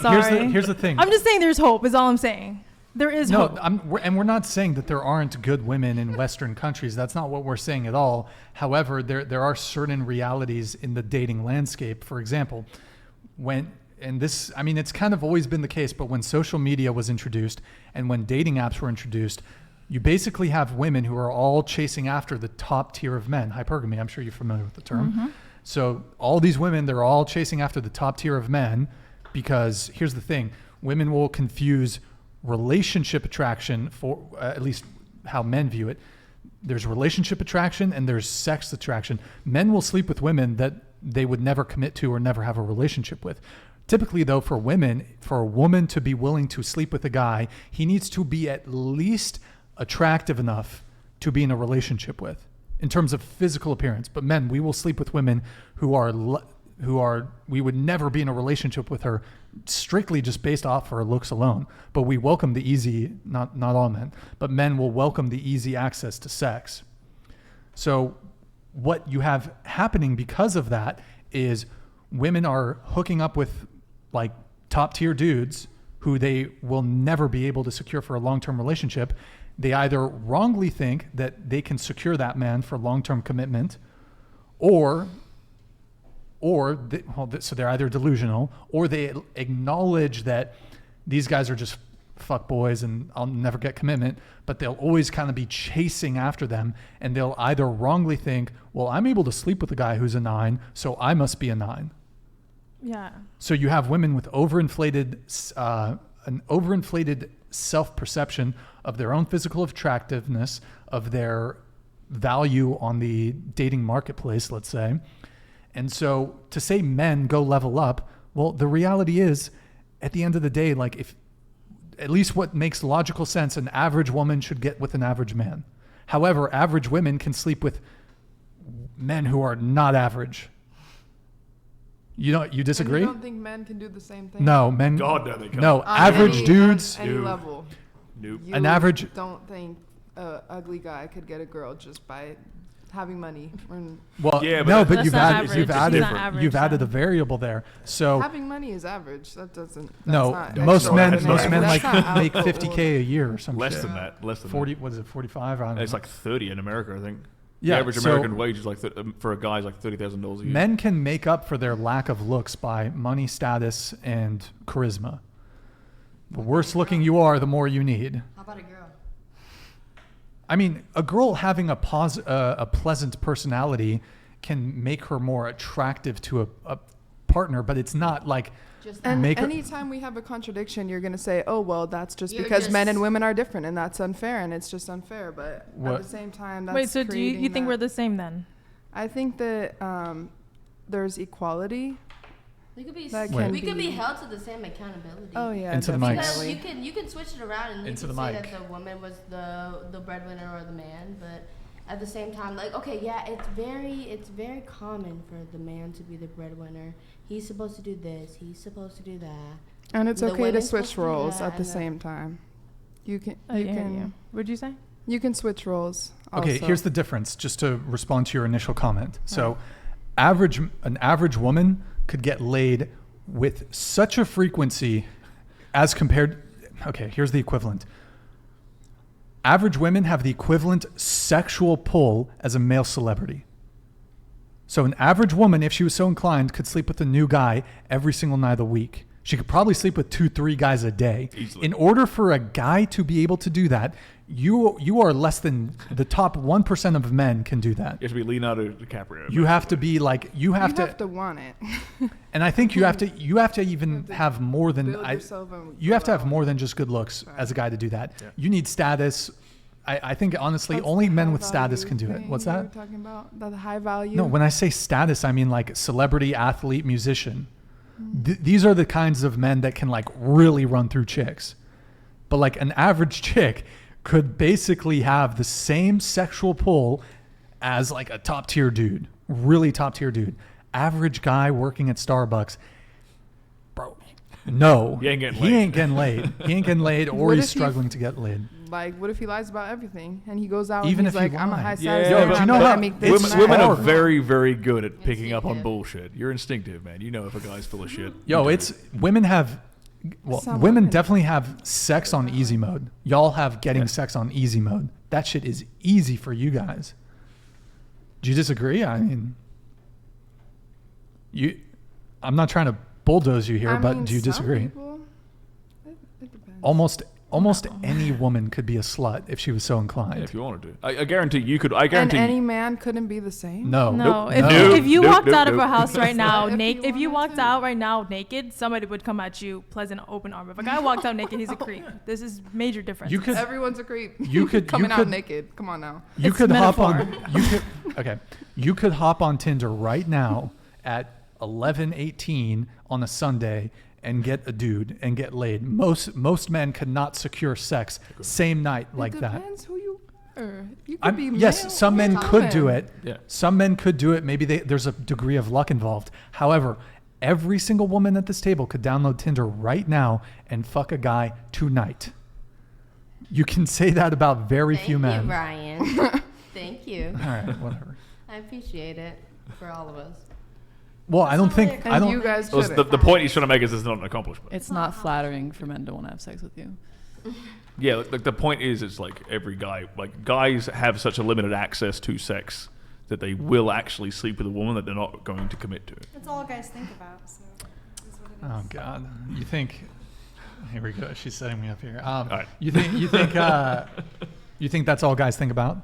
Sorry. Here's the thing. I'm just saying there's hope is all I'm saying. There is hope. We're not saying that there aren't good women in Western countries. That's not what we're saying at all. However, there are certain realities in the dating landscape. For example, it's kind of always been the case, but when social media was introduced and when dating apps were introduced, you basically have women who are all chasing after the top tier of men. Hypergamy, I'm sure you're familiar with the term. Mm-hmm. So all these women, they're all chasing after the top tier of men because here's the thing. Women will confuse relationship attraction for at least how men view it. There's relationship attraction and there's sex attraction. Men will sleep with women that they would never commit to or never have a relationship with. Typically though, for women, for a woman to be willing to sleep with a guy, he needs to be at least attractive enough to be in a relationship with in terms of physical appearance. But men, we will sleep with women who are we would never be in a relationship with her strictly just based off her looks alone. But we welcome the easy, not all men, but men will welcome the easy access to sex. So what you have happening because of that is women are hooking up with like top tier dudes who they will never be able to secure for a long-term relationship. They either wrongly think that they can secure that man for long-term commitment so they're either delusional or they acknowledge that these guys are just fuck boys and I'll never get commitment, but they'll always kind of be chasing after them and they'll either wrongly think, well, I'm able to sleep with a guy who's a 9, so I must be a 9. Yeah. So you have women with an overinflated self-perception of their own physical attractiveness, of their value on the dating marketplace, let's say. And so to say men go level up, well, the reality is at the end of the day, like if at least what makes logical sense, an average woman should get with an average man. However, average women can sleep with men who are not average. You disagree? And you don't think men can do the same thing? No, men. God, no, they can't. No, average dudes. On any level. Nope. You An average. don't think an ugly guy could get a girl just by having money. Well, yeah, no, but that's you've not added average. you've It's added not average, you've added though. a variable there. So having money is average. That doesn't. That's no, not most men extraordinary. like That's not make out of 50K order. a year or something. Less than that. Less than 40. that. What is it? 45? I don't know. It's like 30 in America, I think. Yeah, The average so American wage is like for a guy is like $30,000 a year. men can make up for their lack of looks by money, status, and charisma. The worse looking you are, the more you need. How about a girl? I mean, a girl having a pleasant personality can make her more attractive to a partner, but it's not like And make her, anytime we have a contradiction, you're going to say, oh, well, that's just You're because just- men and women are different and that's unfair and it's just unfair. But What? at the same time, that's Wait, so do you think we're the same then? I think that there's equality. We could be That Wait. we could be held to the same accountability. Oh, yeah. Into the mic. Because definitely. you can switch it around and you Into can the say mic. that the woman was the breadwinner or the man, but at the same time, like, okay, yeah, it's very common for the man to be the breadwinner. He's supposed to do this. He's supposed to do that. And it's The okay to women's switch supposed to do roles that at the and same time. You can I you hear can you. What'd you say? you can switch roles. okay, also. here's the difference, just to respond to your initial comment. So an average woman could get laid with such a frequency as compared, okay, here's the equivalent. Average women have the equivalent sexual pull as a male celebrity. So an average woman, if she was so inclined, could sleep with a new guy every single night of the week. She could probably sleep with 2-3 guys a day. Easily. In order for a guy to be able to do that, you are less than the top 1% of men can do that. You have to be Leonardo DiCaprio. You have to be like you have to want it. and I think you have to even have more than Build yourself and you have to have allow more than just good looks as a guy to do that. Yeah. You need status. I think honestly That's only the men high with status value can do it. thing What's you that? were talking about the high value. No, when I say status, I mean like celebrity, athlete, musician. These are the kinds of men that can like really run through chicks. But like an average chick could basically have the same sexual pull as like a top tier dude, really top tier dude. Average guy working at Starbucks, bro, No. He ain't getting He laid. ain't getting laid. He ain't getting laid, or What he's if he- struggling to get laid. Like, what if he lies about everything and he goes out Even and he's if he like, I'm a high lied. status Yeah, man, but you I'm know gonna how- make this it's and that. Women are hard. very, very good at picking up on Instinctive. bullshit. You're instinctive, man. You know if a guy's full of shit. Yo, You it's women have. Well, Some women women. definitely have sex on easy mode. Y'all have getting sex on easy mode. That shit is easy for you guys. Do you disagree? I mean, I'm not trying to bulldoze you here, I but mean, do you some disagree? people, it depends. Almost any woman could be a slut if she was so Yeah, inclined. if you want to do. I guarantee you could. I And guarantee. any man couldn't be the same. No. No, Nope. if, No. if you Nope, walked nope, out of nope. a house right now, If naked, you if you wanted walked to. out right now naked, somebody would come at you, pleasant, open arm. If a guy walked out naked, he's a creep. This is major difference. You could. Everyone's a creep. You could. Coming you out could, naked. Come on now. You It's could hop on. metaphor. You could. Okay. You could hop on Tinder right now at 11:18 on a Sunday and get a dude and get laid. Most men could not secure sex same night like it that. depends who you are. You could be Yes, male some or men could do woman. it. Yeah. Some men could do it. Maybe there's a degree of luck involved. However, every single woman at this table could download Tinder right now and fuck a guy tonight. You can say that about very Thank few you, men. Brian. Thank you. All right, whatever. I appreciate it for all of us. Well, I don't not really think a I And don't. you guys Well, shouldn't. the point he's trying to make is it's not an accomplishment. It's not flattering for men to want to have sex with you. Yeah, like the point is, it's like every guy, like guys have such a limited access to sex that they will actually sleep with a woman that they're not going to commit to. That's all guys think about. So is what it is. Oh God, you think? Here we go. She's setting me up here. right. You think that's all guys think about?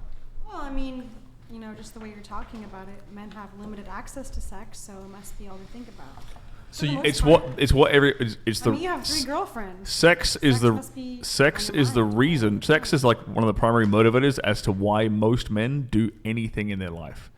Well, I mean, you know, just the way you're talking about it, men have limited access to sex, so it must be all they think about. So For the you, most It's part. what it's I the mean, you have 3 girlfriends. sex is Sex the must be sex on your is the mind. reason. Sex is like one of the primary motivators as to why most men do anything in their life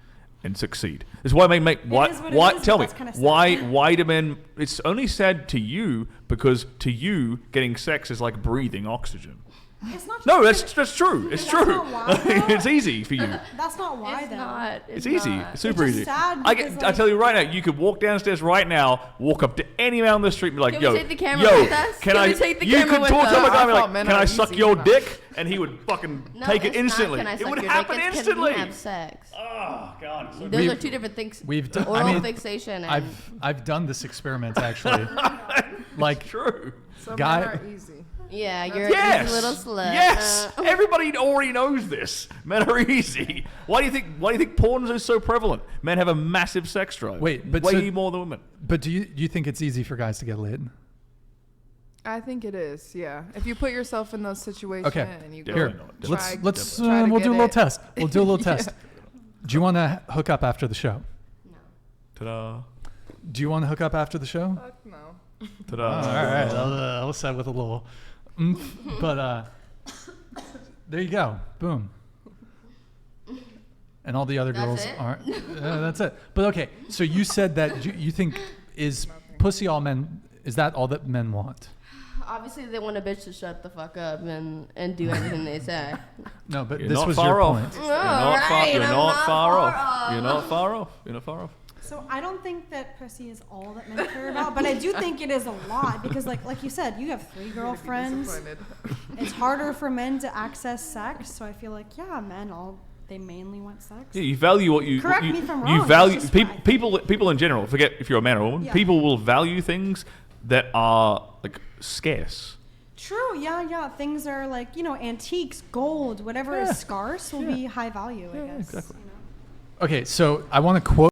and succeed. It's why men make is what it why is, tell but me that's kinda sad. why do men? It's only sad to you because to you getting sex is like breathing oxygen. It's not. No, just that's true. It's That's true. not why, though. It's easy for you. That's not why, It's though. not. It's easy. not. It's super just easy. sad I, because, I like- tell you right now, you could walk downstairs right now, walk up to any man on the street, and be like, Can we "Yo, take the camera yo, with us? can Can I?" we take the you camera could with talk to us? him and I be thought like, men "Can are I suck easy. your No. dick?" And he would fucking No, take it it's not, instantly. Can I It suck would your happen dick? It's instantly. Can we have sex? Oh God. it's so Those We've- are 2 different things. we've done. Oral I mean, fixation and I've done this experiment actually. Like true. Some Guy- men are easy. yeah, you're Yes. a little slut. Yes. Everybody already knows this. Men are easy. Why do you think porn is so prevalent? Men have a massive sex drive. Wait, but way so- more than women. But do you think it's easy for guys to get laid? I think it is. Yeah. If you put yourself in those situations Okay. and you Definitely go not. Let's try- let's try to we'll get do a little it. test. We'll do a little Yeah. test. Do you want to hook up after the show? No. Ta-da. Do you want to hook up after the show? Fuck no. Ta-da. All right, I'll set with a little, but there you go, boom. And all the other That's girls it? aren't. That's it. But okay, so you said that you think is pussy all men? Is that all that men want? Obviously, they want a bitch to shut the fuck up and do everything they say. No, but You're this not was far your off. point. You're not far. Alright, You're I'm not not far far off. off. You're not far off. You're not far off. So I don't think that pussy is all that men care about, but I do think it is a lot because, like you said, you have 3 girlfriends. Disappointed. It's harder for men to access sex, so I feel like they mainly want sex. Hmm. Yeah, you value what you. Correct you, me if I'm You wrong, value that's just what I think. people in general. Forget if you're a man or a woman. Yeah. People will value things that are like scarce. True, yeah. Things are like, antiques, gold, whatever Yeah. is scarce will Yeah. be high value, I Yeah, guess. exactly. you know? Okay, so I want to quote